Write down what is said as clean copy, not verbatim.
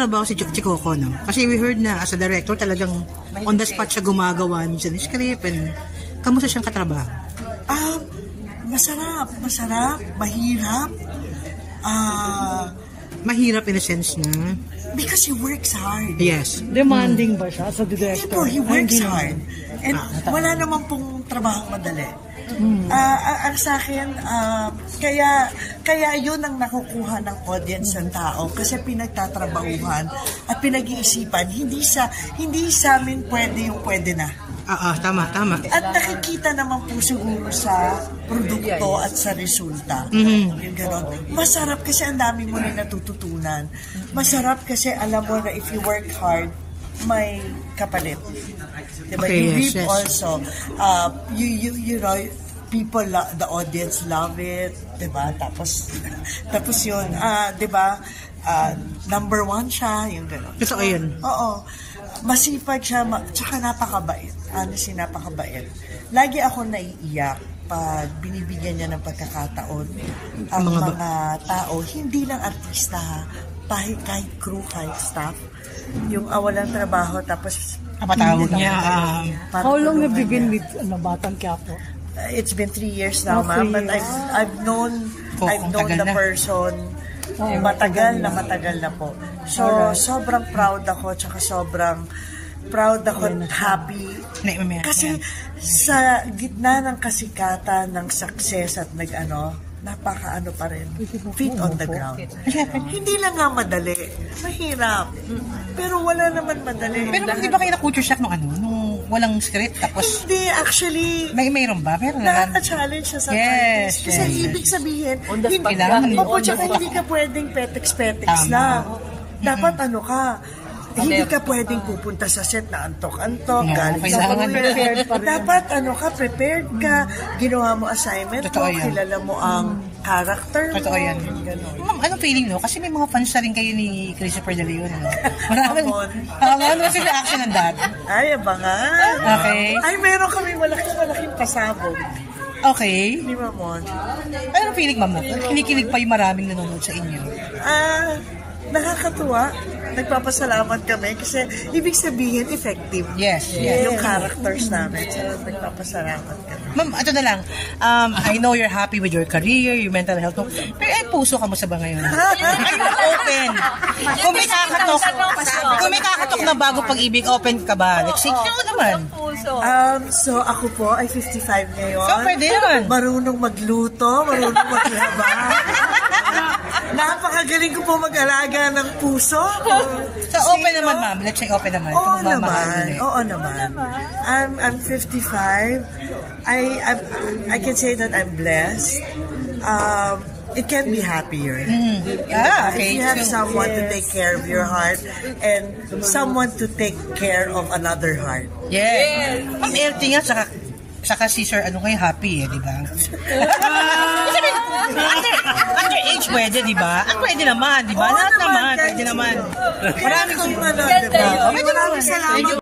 katrabaho si Coco, no? Kasi we heard na as a director, talagang on the spot siya gumagawa minsan ng script. And kamusta siyang katrabaho? Masarap, mahirap. Mahirap in a sense na because he works hard. Yes. Demanding ba siya sa director? Hindi po, he works hard. And wala naman pong trabaho madali. Ang sa akin, kaya yun ang nakukuha ng audience ng tao kasi pinagtatrabahuhan at pinag-iisipan. Hindi sa amin pwede yung pwede na. Tama. At nakikita naman po siguro sa produkto at sa resulta. Yung ganon. Masarap kasi ang dami mo na natututunan. Masarap kasi alam mo na if you work hard, may kapalit. Diba? Okay, you reap yes. also. You know, people, the audience love it. Diba? Tapos yun, diba? Number one siya, yung ganon. Totoo yun. Oo. Masipag siya, tsaka napakabait. Honestly, napakabait. Lagi ako naiiyak pag binibigyan niya ng pagkakataon ang mga tao, hindi lang artista ha, kahit crew, kahit staff, yung awalan trabaho, tapos kapatawag niya. How long have you been with Batang Quiapo? It's been 3 years now, ma'am, but I've known the person matagal na po. So, sobrang proud ako, tsaka sobrang proud ako at happy. Kasi sa gitna ng kasikatan, ng success at napaka-ano pa rin, feet on the ground. Hindi lang nga madali. Mahirap. Pero wala naman madali. Pero hindi ba kayo na-culture shock nung walang script? Tapos hindi, actually, mayroon ba? Meron naman. Nakaka-challenge siya sa artist. Kasi ibig sabihin, hindi ka pwedeng petex-petex lang. Dapat hindi ka pwedeng pupunta sa set na antok-antok, galing sa prepared pa rin. Dapat prepared ka, ginawa mo assignment mo, kilala mo ang character mo. Totoo yan. Ma'am, anong feeling Kasi may mga fans na rin kayo ni Christopher De Leon. Ano kasi reaction ng dad? Ay, abangan. Okay. Ay, meron kami malaking pasabog. Okay. Di ba, Mon? Anong feeling, ma'am? Kinikilig pa yung maraming nanonood sa inyo? Nakakatuwa. Nagpapasalamat kami kasi ibig sabihin effective. Yes. Yung characters namin. So, nagpapasalamat kami. Ma'am, ito na lang. I know you're happy with your career, your mental health. Pero puso ka mo sa ba ngayon? Are you open? Kung may kakatok na bago pag-ibig, open ka ba? Let's see. Ano naman? So, ako po ay 55 ngayon. So, pwede naman. Marunong magluto, marunong maglaba. Napakagaling ko po mag-alaga ng puso. So, open naman, ma'am. Let's say open naman. Oo naman. I'm 55. I can say that I'm blessed. It can be happier. Okay. If you have someone to take care of your heart and someone to take care of another heart. Yes. Ma'am, LT nga, saka si Sir, happy di ba? Under age pwede, di ba? Pwede naman, di ba? Lahat naman, pwede naman. Maraming salamat.